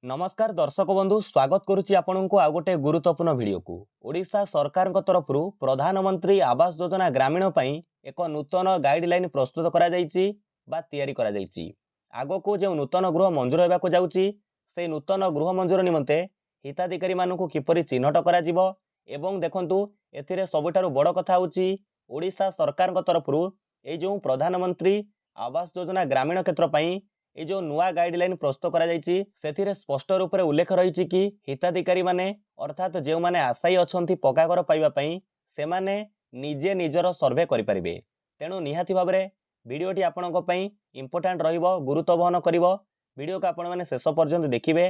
नमस्कार दर्शक बंधु स्वागत करुच्ची आपंक आउ गोटे गुरुत्वपूर्ण वीडियो को ओडिशा सरकार तरफ प्रधानमंत्री आवास योजना ग्रामीण पई एक नूतन गाइडलाइन प्रस्तुत करा जायछि बा तैयारी करा जायछि। आगो को जो नूतन गृह मंजूर होबाको जाउछि से नूतन गृह मंजूर निमंते हिताधिकारी मानकु किपरि चिन्हट करा जिवो एवं देखंतु एथिरे सबुठारु बड़ कथा होछि ओडिशा सरकार तरफ ए जो प्रधानमंत्री आवास योजना ग्रामीण क्षेत्र पई ये जो नुआ गाइडलाइन प्रस्तुत करा जायछि सेथिरे स्पष्ट रूप से उल्लेख रही कि हिताधिकारी माने अर्थात जो माने आशायी अछंती पक्का घर पाइबा पई से माने निजे निजर सर्वे करि परिबे। तेणु निहाती भाबरे वीडियोटी आपणक पई इंपोर्टेंट रहिबो गुरुत्व वहन करिवो। वीडियो को आपण माने शेष पर्यंत देखिबे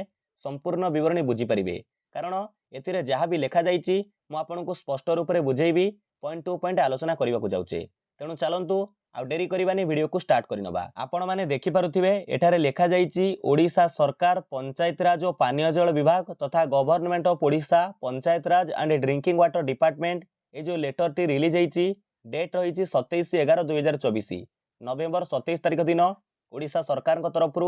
संपूर्ण विवरणी बुझी परिबे कारण एथिरे जहाँ भी लिखा जायछि मु आपणको स्पष्ट रूप से बुझेइबी पॉइंट टू पॉइंट आलोचना करबाकू जाउछे। तेणु चलंतु आ डेरी करबानी वीडियो को स्टार्ट करनबा। आपण माने देखि पारुथिबे एठारे लिखा जायछि ओडिशा सरकार पंचायत राज और पानीय जल विभाग तथा government of Odisha panchayat raj and drinking water department ए जो लेटर टी रिलीज होईछि डेट रही 27/11/2024 नवेम्बर 27 तारिख दिन ओडिशा सरकार तरफ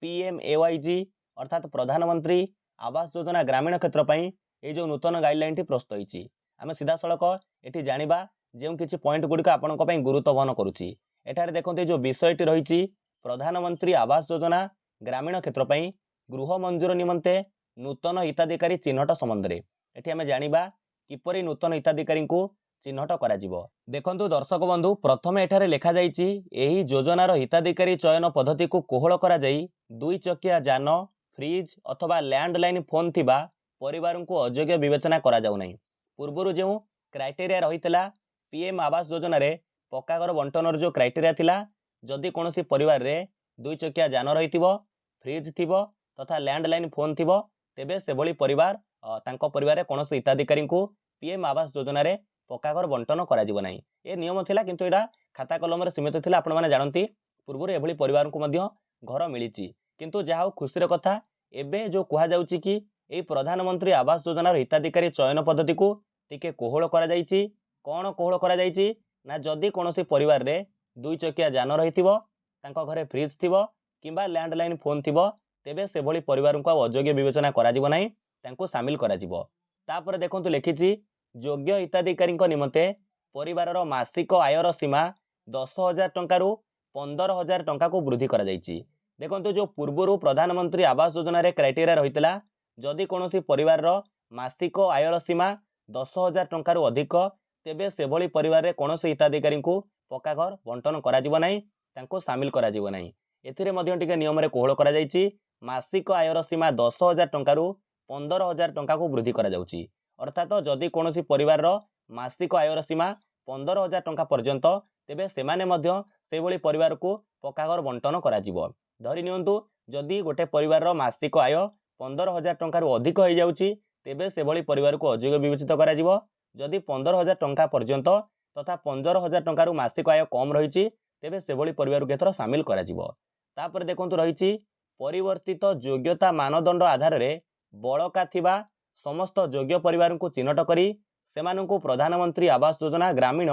PMAYG अर्थात प्रधानमंत्री आवास योजना ग्रामीण क्षेत्र पई ए जो नूतन गाइडलाइन टी प्रस्तुत होईछि। आमे सीधा सड़क एठी जानिबा जो किसी पॉइंट गुड़िक आपण गुरुत्व वहन करुच्ची। एठारे देखते जो विषयटी रही प्रधानमंत्री आवास योजना ग्रामीण क्षेत्र पई गृह मंजूर निमंते नूतन हिताधिकारी चिन्हट संबंध में एठी आमे जानिबा किपरि नूतन हिताधिकारी को चिन्हट करा जिवो। देखंतु दर्शक बंधु प्रथमे एठारे लिखा जायछि एही योजनार हिताधिकारी चयन पद्धति को कोहल करा जाई दुई चकिया जान फ्रिज अथवा लैंडलाइन फोन थिबा परिवार को अयोग्य विवेचना करा जाउ नै। पूर्वरु जो क्राइटेरिया रहितला पीएम आवास योजना रे पक्का घर बंटनर जो क्राइटेरिया थिला जदि कोनोसी परिवार रे दुई चकिया जान रहिथिबो फ्रिज थिबो तथा लैंडलाइन फोन थिबो तेबे से भली परिवार तांको परिवार रे कोनोसी हिताधिकारी को पीएम आवास योजना रे पक्का घर बंटन करा जिवो नाही। ए नियम थिला किंतु एडा खाता कलम रे सीमित थिला। आपण माने जानंती पूर्व रे एभली परिवार को मध्य घर मिलिछि किंतु जाहाउ खुशीर कथा एबे जो कुहा जाउछि कि ए प्रधानमंत्री आवास योजना रो हिताधिकारी चयन पद्धति को टिके कोहळ करा जायछि। कौन कोहल करा जायछि ना जदि कोनोसी परिवार रे दुई चकिया जान रहिथिबो तांको घरे फ्रिज थिबो किंबा लैंडलाइन फोन थिबो तेबे से भली परिवार को अयोग्य विवेचना करा जिवो नाही तांको शामिल करा जिवो। तापर देखंतु लिखिछि योग्य हिताधिकारी निमंते परिवारर मासिक आयर सीमा 10,000 टंका रु 15,000 टंका को वृद्धि करा जायछि। देखंतु जो पूर्वरु प्रधानमंत्री आवास योजना रे क्राइटेरिया रहितला जदि कोनोसी परिवारर मासिक आयर सीमा 10,000 टंका रु अधिक तेबे से भली परिवार रे कोनोसी हिताधिकारी को पक्का घर बंटन करा जिवो नाही तांको शामिल करा जिवो नाही। एथिरे मध्य टिके नियम रे कोहळ करा जायछि मासिक आयर सीमा 10,000 टंका रु 15,000 टंका को वृद्धि करा जाउछि। अर्थात जदि कोनोसी परिवार रो मासिक आयर सीमा 15,000 टंका पर्यंत तेबे सेमाने मध्य से भली परिवार को पक्का घर बंटन करा जिवो। धरि नियंतु जदि गोटे परिवार रो मासिक आय 15,000 टंका रु अधिक होई जाउछि तेबे से भली परिवार को अयोग्य विवेचित करा जिवो। जदि 15,000 टंका पर्यंत तथा 15,000 टंका मासिक आय कम रही तेबे से भली परिवार के सामिल करा जिवो। तापर देखंतु रही परिवर्तित योग्यता मानदंड आधार रे बळका थिबा समस्त योग्य परिवार को चिन्हट करी सेमानंकु प्रधानमंत्री आवास योजना ग्रामीण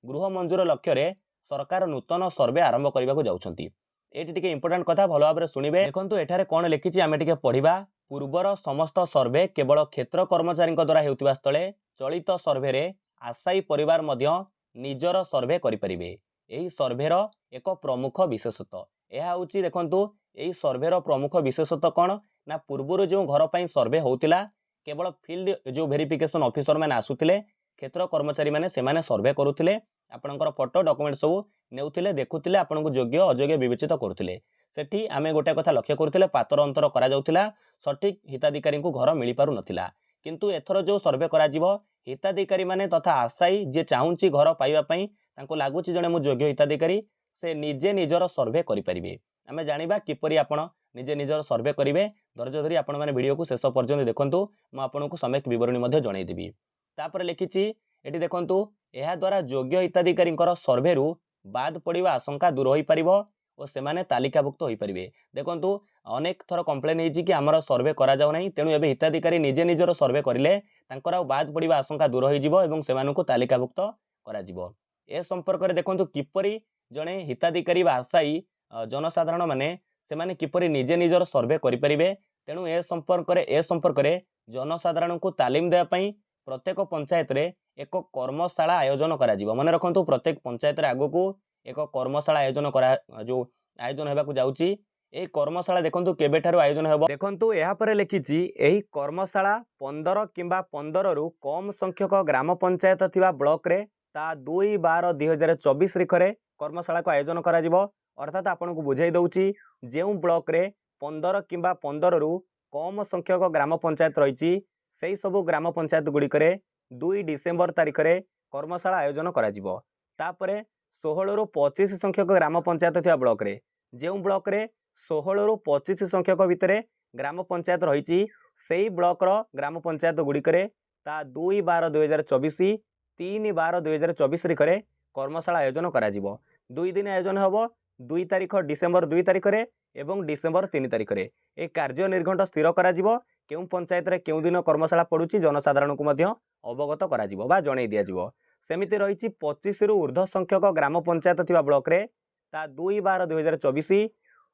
गृह मंजूर लक्ष्य रे सरकार नूतन सर्वे आरंभ करबाकू जाउछंती। एटी टिके इंपोर्टेंट कथा भलो भाबरे सुनिबे। देखंतु एठारे कोन लिखिछि आमे टिके पढिबा। पूर्वर समस्त सर्वे केवल क्षेत्र कर्मचारी द्वारा हेउतिबा स्थले चलित सर्वे रे आशायी परिवार मध्य निजर सर्वे करि परिबे। एही सर्वेर एक प्रमुख विशेषत्व एहा होछि देखंतु एही सर्वेर प्रमुख विशेषत्व कोन ना पूर्वर जो घर पई सर्वे होउतिला केवल फील्ड जो वेरिफिकेशन ऑफिसर माने आसुतिले क्षेत्र कर्मचारी माने सेमाने सर्वे करूतिले आपनकर फोटो डॉक्यूमेंट सब नेउतिले देखुतिले आपनको योग्य अयोग्य विवेचित करूतिले। सेठी आमे गोटे कथा लक्ष्य करूतिले पातर अंतर करा जाउतिला सठिक हिताधिकारी को घर मिली पारु नथिला। किंतु एथर जो सर्वे करा जिवो हिताधिकारी माने तथा आशायी जे चाहूची घर पाइबा पई तांको लागुची जणे मु योग्य हिताधिकारी से निजे निजर सर्वे करि परिबे। आमे जानिबा किपरि आपण निजे निजर सर्वे करिवे। धैर्य धरि आपण माने वीडियो को शेष पर्यंत देखंतु मु आपनको समेत विवरणी मध्ये जणाई देबी। तापर लिखिछि एठी देखंतु एहा द्वारा योग्य हिताधिकारी सर्वे रु बाद पड़िबा आशंका दूर होई परिबो और सेमाने तालिकाभुक्त होई परिबे। देखंतु अनेक थर कंप्लेन हेछि कि हमर सर्वे करा जाउ नाही तेनु एबे हिताधिकारी निजे निजर सर्वे करिले तांकर आ बाद पड़िबा आशंका दूर होई जिवो एवं सेमानकु तालिकाभुक्त करा जिवो। ए संपर्क रे देखंतु किपरि जणे हिताधिकारी बा आशायी जनसाधारण माने सेमाने किपरि निजे निजर सर्वे करि परिबे तेणु ए संपर्क रे जनसाधारण को तालीम देवा पई प्रत्येक पंचायत रे एक कर्मशाला आयोजन करा जिवो। मन रखंतु प्रत्येक पंचायत रे आगो को एक कर्मशाला आयोजन करा जो आयोजन हेबा को जाउची। ए कर्मशाला देखंतु केबेठारु आयोजन हेबो देखंतु एहा परे लिखिची एही कर्मशाला 15 किंबा 15 रु कम संख्यक ग्राम पंचायत थिबा ब्लॉक रे ता 2/12/2024 रिखरे कर्मशाला को आयोजन करा जिवो। अर्थात आपन को बुझाई दउची जेउ ब्लॉक रे 15 किंबा 15 रु कम संख्यक ग्राम पंचायत रहिची सेही सबु ग्राम पंचायत गुडी करे 2 डिसेंबर तारिख रे कर्मशाला आयोजन करा जिवो। तापरे 16 रु 25 संख्यक ग्राम पंचायत थिबा ब्लॉक रे जेउ ब्लॉक रे 16 रु 25 संख्यक भितरे ग्राम पंचायत रहिची सेही ब्लॉक रो ग्राम पंचायत गुडी करे ता 2/12/2024 3/12/2024 रिखरे कर्मशाला आयोजन करा जिवो। 2 दिन आयोजन हबो 2 तारिख डिसेंबर 2 तारिख रे एवं डिसेंबर 3 तारिख रे ए कार्य निर्घंट स्थिर करा जिवो। केउ पंचायत रे केउ दिन कर्मशाला पडुची जनसाधारण को मध्य अवगत करा जिवो बा जणै दिया जिवो। सेमिति रहिची 25 रु ऊर्ध्व संख्यक ग्राम पंचायत थिबा ब्लॉक रे ता 2/12/2024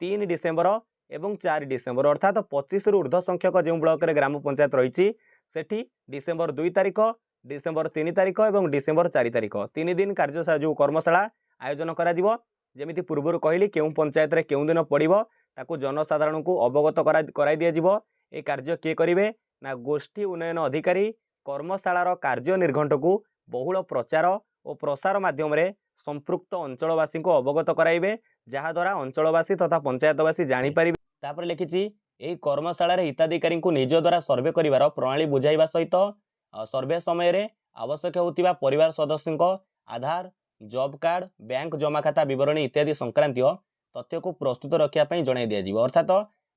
3 डिसेंबर एवं 4 डिसेंबर अर्थात 25 रु ऊर्ध्व संख्यक जे ब्लॉक रे ग्राम पंचायत रहिची सेठी डिसेंबर 2 तारिख डिसेंबर 3 तारिख एवं डिसेंबर 4 तारिख 3 दिन कार्य जो कर्मशाला आयोजन करा जिवो। जेमिति पूर्वरु कहली केउ पंचायत रे केउ दिन पड़िबो ताकू जनसाधारण को अवगत कराई दिया जिवो। ए कार्य किए करिवे ना गोष्ठी उन्नयन अधिकारी कर्मशालार कार्य निर्घंट को बहुल प्रचार और प्रसार माध्यम रे संपृक्त अंचलवासी को अवगत कराइबे जहा द्वारा अंचलवासी तथा पंचायतवासी जानि पारिबे। तापर लिखिची एही कर्मशाला रे हिताधिकारी को निज द्वारा सर्वे करिवार प्रणाली बुझाइबा सहित सर्वे समय रे आवश्यक होतिबा परिवार सदस्यक आधार जॉब कार्ड बैंक जमा खाता विवरणी इत्यादि संक्रांतीय तथ्य को प्रस्तुत रखिया पई जणाई दिया जिवो। अर्थात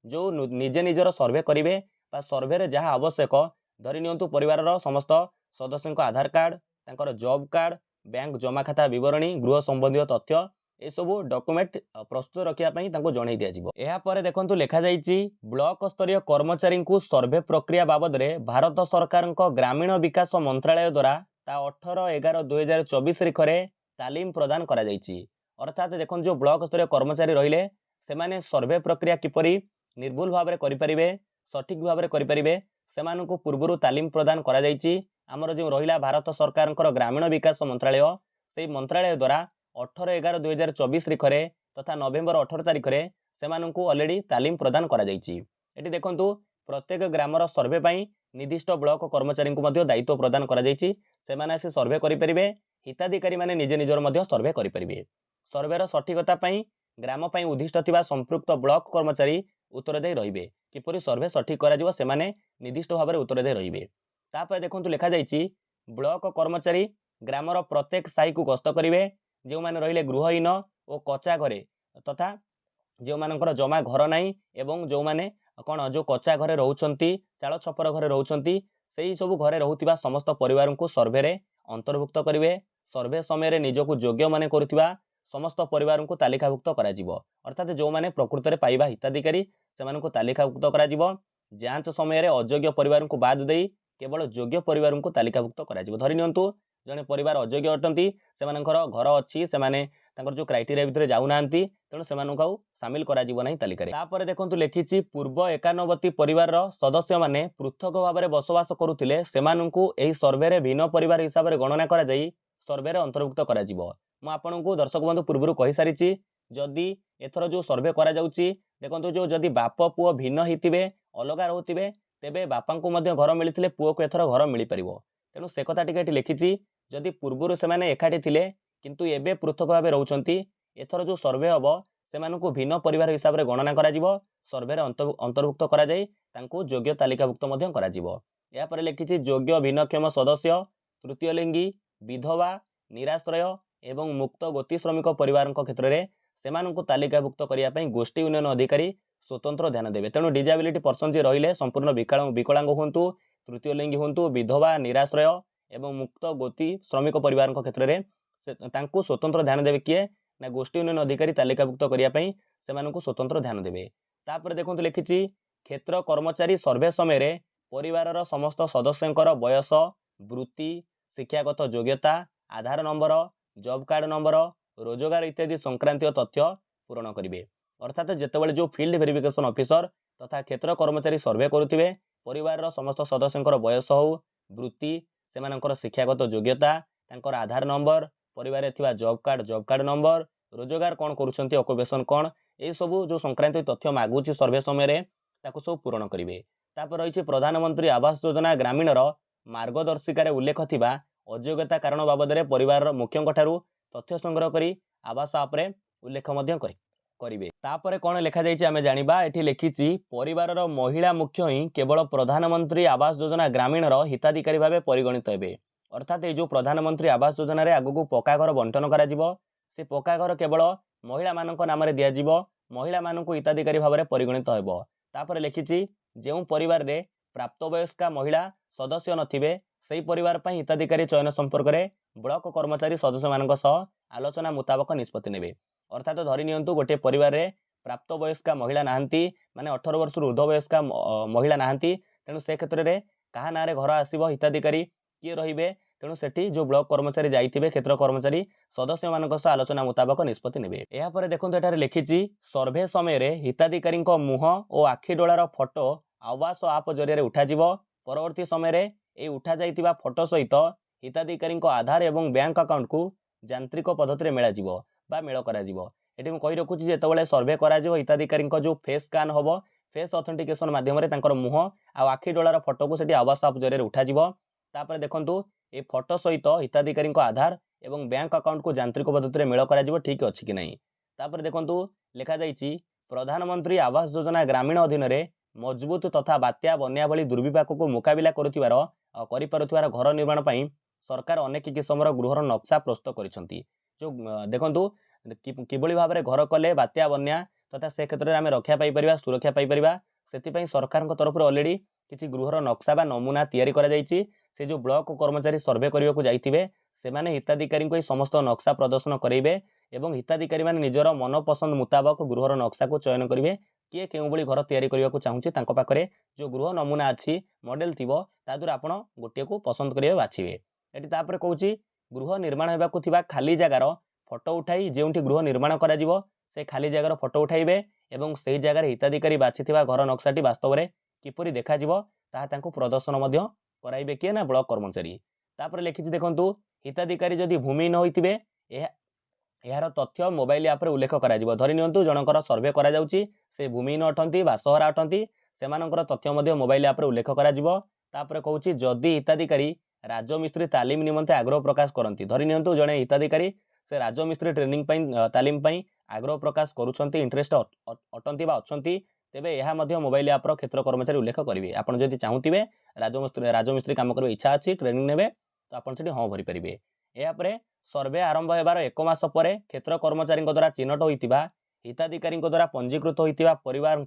जो निजे निजर सर्वे करिवे बा सर्वे रे जहा आवश्यक धरि नियंतु परिवार रो समस्त सदस्यक आधार कार्ड तांकर जॉब कार्ड बैंक जमा खाता विवरणी गृह संबंधी तथ्य ए सब डॉक्यूमेंट प्रस्तुत रखिया पई तांको जणाई दिया जिवो। एहा परे देखंतु लेखा जाईची ब्लॉक स्तरीय कर्मचारी को सर्वे प्रक्रिया बाबद रे भारत सरकार ग्रामीण विकास मंत्रालय द्वारा ता 18/11/2024 रिखरे तालीम प्रदान करा जाईची। अर्थात देखो जो ब्लॉक स्तरीय कर्मचारी रहिले से माने सर्वे प्रक्रिया किपरि निर्भुल भाव में करिपारिबे सठिक भाव में करिपारिबे सेमानकु पूर्वरु तालीम प्रदान करा जाईची। आमर जो रहिला भारत सरकार ग्रामीण विकास मंत्रालय से मंत्रालय द्वारा 18/11/2024 रिखरे तथा नवेम्बर 18 तारिख रे सेमानकु ऑलरेडी तालीम प्रदान करा जाईची। एटी देखंतु प्रत्येक ग्रामर सर्वे पई निर्दिष्ट ब्लॉक कर्मचारी को मध्य दायित्व प्रदान करा जाईची। सेमाने से सर्वे करिपारिबे हिताधिकारी माने निजे निजर मध्य सर्वे करिपारिबे। सर्वेर सठिकता पई ग्राम पई उद्दिष्ट थिबा संपृक्त ब्लॉक कर्मचारी उत्तरदायी रहिबे किपरि सर्वे सठिक करा जिवो सेमाने निर्दिष्ट भाव में उत्तरदायी रहिबे। तापर देखंतु लेखा जाईची ब्लॉक कर्मचारी ग्रामर प्रत्येक साई को गस्त करिवे जो माने रहिले गृहहीन और कच्चा घरे तथा जो मानकर जमा घर नाही एवं जो माने कौन जो कच्चा घरे रहउछंती चाल छपर घरे रहउछंती सेही सब घरे रहुतिबा समस्त परिवार को सर्वे रे अंतर्भुक्त करिवे। सर्वे समय रे निजको योग्य माने करुतिबा समस्त परिवार को तालिकाभुक्त करा जिवो। अर्थात जो माने प्रकृत रे पाइबा हिताधिकारी सेमान को तालिकाभुक्त करा जिवो। जांच समय रे अयोग्य परिवार को बाद देई केवल योग्य परिवार को तालिकाभुक्त करा जिवो। धरि नियंतु जने परिवार अयोग्य अटंती सेमानकर घर अछि सेमाने तांकर जो क्राइटेरिया भितर जाउ नांती तेणु सेमानकु आउ शामिल करा जिवो नाही तालिका रे। तापर देखंतु लेखिछि पूर्व 91 परिवार रो सदस्य माने पृथक भाव में बसवास करुथिले सेमानकु एही सर्वे रे भिन्न परिवार हिसाब रे गणना करा जाई सर्वे रे अंतर्भुक्त करा जिवो। मु आपनकु दर्शक बंधु पूर्वरु कहि सारिछि जदि एथर जो सर्वे करा जाउछि देखंतु जो जदि बाप पुओ भिन्न हितिबे अलगा रहउतिबे तेबे बापांकु मध्य घर मिलिथिले पुओ को एथर घर मिलि परिबो। तेणु से कथा टिके लिखिछि जदि पूर्वरु सेमाने एकाठी थिले किंतु एबे पृथक भाव रहउछंती एथर जो सर्वे हबो सेमानकु भिन्न परिवार हिसाब रे गणना करा जिवो सर्वे रे अंतर्भुक्त करा जाई तांकु योग्य तालिकाभुक्त मध्य करा जिवो। या परे लिखिछि योग्य भिन्नक्षम सदस्य तृतीय लिंगी विधवा निराश्रय एवं मुक्त गति श्रमिक परिवार क्षेत्र में सेमानकु तालिकाभुक्त करिया पई गोष्ठी उन्नयन अधिकारी स्वतंत्र ध्यान देबे। तेणु डिजेबिलिटी पर्सन जे रहिले संपूर्ण विकलांग हुंतु तृतीय लिंगी हुंतु विधवा निराश्रय एवं मुक्त गति श्रमिक परिवार क्षेत्र में तांकु स्वतंत्र ध्यान देबे किए ना गोष्ठी उन्नयन अधिकारी तालिकाभुक्त करिया पई सेमानकु स्वतंत्र ध्यान देबे। तापर देखंतु लिखिछि क्षेत्र कर्मचारी सर्वे समय रे परिवारर समस्त सदस्यंकर बयस वृत्ति शिक्षागत योग्यता आधार नंबर जॉब कार्ड नंबर रोजगार इत्यादि संक्रांतीय तथ्य पूरण करिवे। अर्थात जेतेबेले जो फील्ड वेरिफिकेशन ऑफिसर तथा क्षेत्र कर्मचारी सर्वे करुथिबे परिवार समस्त सदस्यंकर बयस हो वृत्ति सेमानंकर शिक्षागत योग्यता तांकर आधार नंबर परिवार थिबा जॉब कार्ड नंबर रोजगार कौन करुछंती ऑक्युपेशन कौन ए सबु जो संक्रांत तथ्य मागुची सर्वे समय ताकू सब पूरण करिवे। तापर रही प्रधानमंत्री आवास योजना ग्रामीणर मार्गदर्शिकार उल्लेख थिबा अयोग्यता कारण बाबद परिवार मुख्यंक ठारू तथ्य संग्रह करी आवास आपरे उल्लेख मध्य करिवे। तापरे कौन लिखा जाइछि आमे जानिबा। एठी लिखिछि परिवारर महिला मुख्य ही केवल प्रधानमंत्री आवास योजना ग्रामीणर हिताधिकारी भावे परिगणित हेबे। अर्थात ये जो प्रधानमंत्री आवास योजना रे आगु पक्का घर बंटन करा जिवो से पक्का घर केवल महिला मानक नाम रे दिया जिवो महिला मानक हिताधिकारी भावे परिगणित हेबो। तापर लिखिछि जेउ परिवार रे प्राप्तवयस्का महिला सदस्य नथिबे सेही परिवार पई हिताधिकारी चयन संपर्क रे ब्लॉक कर्मचारी सदस्य मानक सह आलोचना मुताबक निष्पत्ति नेबे। अर्थात धरि नियंतु गोटे परिवार रे प्राप्तवयस्का महिला नाहंती माने 18 वर्ष ऊर्ध्व वयस्का महिला नाहंती तेणु से क्षेत्र रे कहा नारे घर आसीबो हिताधिकारी किए रहिबे तेणु सेठी जो ब्लॉक कर्मचारी जाइथिबे क्षेत्र कर्मचारी सदस्य मानक सह आलोचना मुताबक निष्पत्ति नेबे। एहा परे देखंतु एठारे लिखिछि सर्वे समय रे हिताधिकारी मुह और आखि डोलार फोटो आवास आप जरिया उठा जिवो। परवर्ती समय रे ए उठा जाइतिबा फोटो सहित हिताधिकारी आधार एवं बैंक अकाउंट को यांत्रिक पद्धति रे मेला जिवो बा मेल करा जिवो। एठी मैं कहि रखुछि जेतेबेले सर्वे करा जिवो हिताधिकारी जो फेस स्कैन होबो फेस ऑथेंटिकेशन माध्यम रे तांकर मुह आ आखि डोलार फोटो को सेठी आवास आप जरिया उठा जिवो। तापर देखंतु ए फोटो सहित हिताधिकारी आधार एवं बैंक अकाउंट को यांत्रिक पद्धति रे मेल करा जिवो ठीक अछि कि नहीं। तापर देखंतु लिखा जाइछि प्रधानमंत्री आवास योजना ग्रामीण अधीन रे मजबूत तथा बात्या बन्या भली दुर्विपाक को मुकाबिला करिपारुथिबार घर निर्माण पई सरकार अनेक किस्मर गृहर नक्शा प्रस्तुत करिसंती। जो देखंतु किबळी भाबरे घर कले बात्या बन्या तथा से क्षेत्र में आम रक्षा पाई परिबा सुरक्षा पाई परिबा सेति सरकार तरफ ऑलरेडी किछि गृहर नक्शा बा नमूना तैयारी करा जाइछि। से जो ब्लॉक कर्मचारी सर्वे करने को जाइथिबे सेमाने हिताधिकारी को समस्त नक्शा प्रदर्शन करेंगे एवं हिताधिकारी माने निजर मनपसंद मुताबक गृहर नक्शा को चयन करेंगे किए केउं भली घर तैयारी करने को चाहूँचे तांको पाखरे जो गृह नमूना अच्छी मॉडल थिबो ता द्वारा आपण गोटे को पसंद करिवे बाछिबे। एटी तापर कहूची गृह निर्माण हेबाकु थिबा खाली जगार फोटो उठाई जेउंठी गृह निर्माण करा जिवो से खाली जगार फोटो उठाइबे एवं सेही जगार हिताधिकारी बाछिथिबा घर नक्शाटी वास्तव में किपरि देखा जिवो ताहा तांको प्रदर्शन मध्य कराइबे किए ना ब्लॉक कर्मचारी। तापर लिखिछि देखंतु हिताधिकारी जदि भूमिहीन होइतिबे यार तथ्य मोबाइल ऐप रे उल्लेख करा जिवो। धरि नियंतु जनकर सर्वे करा जाउची से भूमिहीन अटंती बासहरा अटंती सेमानकर तथ्य मध्य मोबाइल ऐप रे उल्लेख करा जिवो। तापर कहूची जदि हिताधिकारी राजमिस्त्री तालीम निमंते आग्रह प्रकाश करंती धरि नियंतु जणे हिताधिकारी से राजमिस्त्री ट्रेनिंग पई तालीम पई आग्रह प्रकाश करूछंती इंटरेस्ट अटंती बा अछंती तेबे यह मोबाइल ऐप क्षेत्र कर्मचारी उल्लेख करेंगे। आप जदि चाहूबे राजमिस्त्री काम करने इच्छा अच्छी ट्रेनिंग नेबे तो आप हाँ भरी पारे। यापर सर्वे आरंभ होबार 1 मास पर क्षेत्र कर्मचारी द्वारा चिन्हट होता हिताधिकारी द्वारा पंजीकृत होता परिवार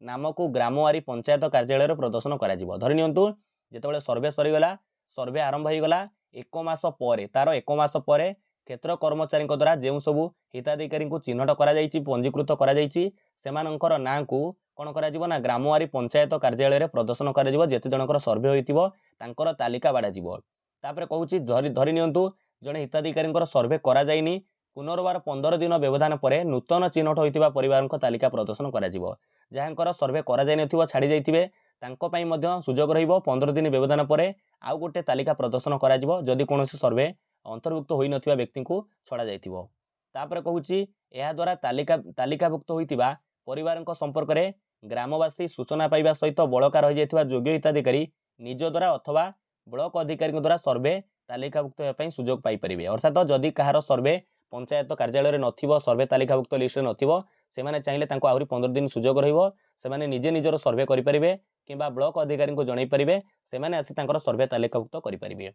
नाम को ग्रामवारी पंचायत कार्यालय प्रदर्शन करा जिवो। धरि नियंतु जेतेबेले सर्वे सरीगला सर्वे आरंभ होईगला 1 मास पर तार 1 मास पर क्षेत्र कर्मचारी द्वारा जो सबू हिताधिकारी को चिन्हट करा जाइछि पंजीकृत करा जाइछि सेमानंकर नाम को कौन करा जिवो ना ग्रामवारी पंचायत कार्यालय प्रदर्शन करा जिवो। जेते जनकर सर्वे होइतिबो तांकर तालिका बाडा जिवो। तापर कहूछि धरि नियंतु जणे हिताधिकारी सर्वे करा जाइनी पुनर्बार 15 दिन व्यवधान पर नूतन चिन्हट होइतिबा परिवारक तालिका प्रदर्शन करा जिवो। जहाँकर सर्वे करा जाइ नथिबो छाड़ी जाइथिबे तांको पई मध्य सुजोग रहिबो 15 दिन व्यवधान पर आउ गोटे तालिका प्रदर्शन करा जिवो जदि कोनोसी सर्वे अंतर्भुक्त होई नथिबा व्यक्ति को छड़ा जाइथिबो। तापर कहूछि एहा द्वारा तालिकाभुक्त होइतिबा परिवारक संपर्क रे ग्रामवासी सूचना पाइबा सहित बळका रहि जाइथिबा योग्य हिताधिकारी निज द्वारा अथवा ब्लॉक अधिकारी द्वारा सर्वे तालिकाभुक्त होय सुजोग पाई परिबे। अर्थात जदि कहार सर्वे पंचायत कार्यालय नथिबो सर्वे तालिकाभुक्त लिस्ट रे नथिबो सेमाने चाहिले तांको आहुरी 15 दिन सुजोग रहिबो सेमाने निजे निजर सर्वे करि परिबे किबा ब्लॉक अधिकारी को जणाई परिबे सेमाने आसी तांकर सर्वे तालिकाभुक्त करि परिबे।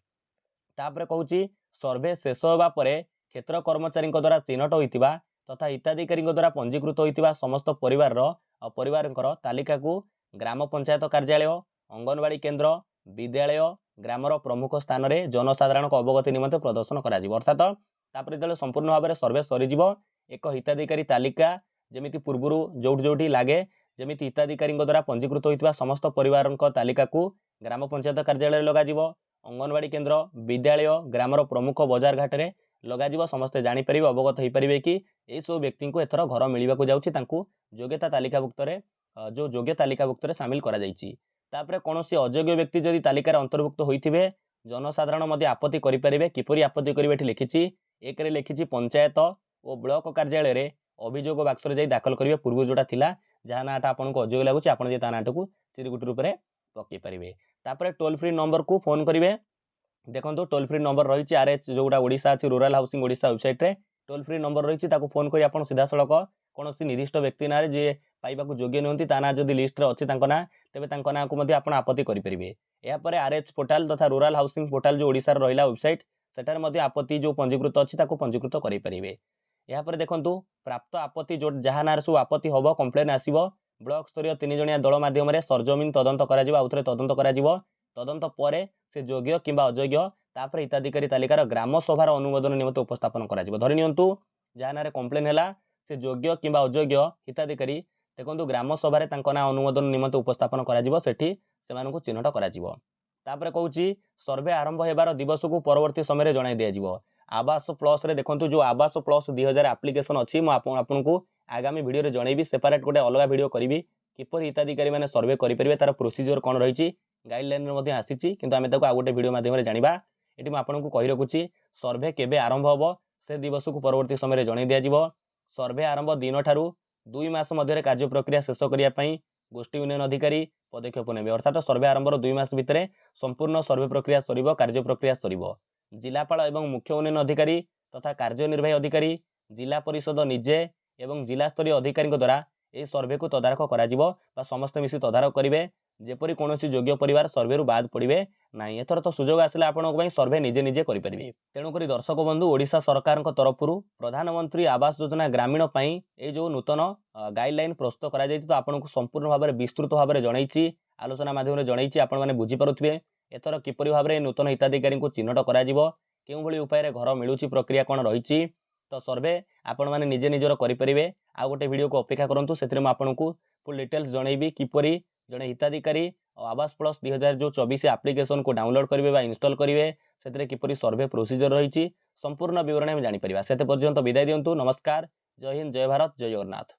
तापर कहूछि सर्वे शेष होबा परे क्षेत्र कर्मचारी द्वारा चिन्हट होइतिबा तथा हिताधिकारी द्वारा पंजीकृत होइतिबा समस्त परिवारकर तालिका को ग्राम पंचायत कार्यालय अंगनवाड़ी केन्द्र विद्यालय ग्रामर प्रमुख स्थान में जनसाधारण अवगति निमंते प्रदर्शन करा जिवो। अर्थात तापर जेतेबेले संपूर्ण भाव में सर्वे सरीजिवो एक हिताधिकारी तालिका जेमिति पूर्वरु जोठी लागे जेमिति हिताधिकारी द्वारा पंजीकृत होइतिबा समस्त परिवारक तालिका को ग्राम पंचायत कार्यालय लगा जिवो। अंगनवाड़ी केन्द्र विद्यालय ग्रामर प्रमुख बजार घाट में लगाजिवो समस्ते जानी परिबे अवगत होई परिबे कि ए सब व्यक्ति को एथर घर मिलिबा को जाउछि तांकु योग्यता तालिकाभुक्त रे जो योग्य तालिकाभुक्त सामिल कर कौन अयोग्य व्यक्ति जदि तालिकार अंतर्भुक्त होते जनसाधारण मध्य आपत्ति करें किपरि आपत्ति करेंगे ये लिखी एक लिखी पंचायत और ब्लॉक कार्यालय में अभियोग बाक्स जाई दाखल करेंगे पूर्व जोटा थिला जहाँ नाटा आपको अयोग्य लगुच आप नाटा को चिरकुट रूप में पकई पारे टोल फ्री नंबर को फोन करेंगे देखो टोल फ्री नंबर रही आरएच जोटा ओडिशा अच्छी रूराल हाउसिंग ओडिशा वेबसाइट रे टोल फ्री नंबर रही फोन कर आप सीधा सड़क कौन निर्दिष्ट व्यक्ति ना जी पाइबा योग्य नुहति ता ना जदि लिस्ट रे अच्छी ना तेज ना को आपत्ति करेंगे यापर आरएच पोर्टाल तथा रूराल हाउसिंग पोर्टाल जो ओडिशा रहा वेबसाइट सेठार आपत्ति जो पंजीकृत अच्छी पंजीकृत करेंगे यापर देखो प्राप्त आपत्ति जो जहाँ ना सब आपत्ति हम कंप्लेन आसो ब्लॉक स्तरीय 3 जणिया दल माध्यम सरजमीन तदंत कर तदंत तदंत पर से योग्य किंबा अयोग्य तापर हिताधिकारी तालिकार ग्राम सभार अनुमोदन निमंते उपस्थापन कर धरी नियंतु जहाँ ना कंप्लेन है से योग्य किंबा अयोग्य हिताधिकारी देखो ग्राम सभार ना अनुमोदन निमंते उपस्थापन कर चिन्हट कर कहूँ सर्वे आरंभ होबार दिवस को परवर्ती समय जन दिज्व आवास प्लस रे देखो जो आवास प्लस 2000 आप्लिकेसन अच्छी मुझे आगामी भिडियो जनइबी सेपरेट गोटे अलग भिडियो करी किपर हिताधिकारी मैंने सर्वे करेंगे तार प्रोसीजर कौन रही गाइडलाइन आसी कि आम आ गोटे भिडियो मध्यम जाना ये मुझे कही रखुच्छी सर्वे केबे आरंभ हम से दिवस को परवर्ती समय जन दिज्व सर्वे आरंभ दिन ठारू 2 मास मध्य कार्य प्रक्रिया शेष करने गोष्ठी यूनियन अधिकारी पदक्षेप ने अर्थात सर्वे आरंभ 2 मास भितर संपूर्ण सर्वे प्रक्रिया सर कार्य प्रक्रिया सर जिलापाल एवं मुख्य यूनियन अधिकारी तथा कार्यनिर्वाही अधिकारी जिला परिषद निजे एवं जिला स्तरीय अधिकारी द्वारा यह सर्वे को तदारख कर समस्त मिसी तदारख करेंगे जेपरी कौन योग्य परिवार सर्वे बाद पड़े ना एथर तो सुजोग आसला आपण सर्वे निजे निजे करेंगे तेणुक दर्शक बंधु ओडिशा सरकार तरफ प्रधानमंत्री आवास योजना ग्रामीण ये जो नूतन गाइडलाइन प्रस्तुत कर तो आपको संपूर्ण भाव में विस्तृत भाव में जनई आलोचना माध्यम जनई आपने बुझीपे एथर किपरि भाव में नूतन हिताधिकारी को चिन्हट कर उपाय घर मिलूँ प्रक्रिया कौन रही तो सर्वे आपण मैंने निजे निजर करेंगे आ गोटे वीडियो को अपेक्षा करूँ से आपको फुल डिटेल्स जनइबी किपरि जड़े हिताधिकारी आवास प्लस 2000 जो 24 आप्लिकेसन को डाउनलोड करेंगे इंस्टॉल करेंगे से किपरि सर्वे प्रोसीजर रही संपूर्ण विवरण में जानीपर से पर्यंत विदाय दिंतु नमस्कार जय हिंद जय भारत जय जगन्नाथ।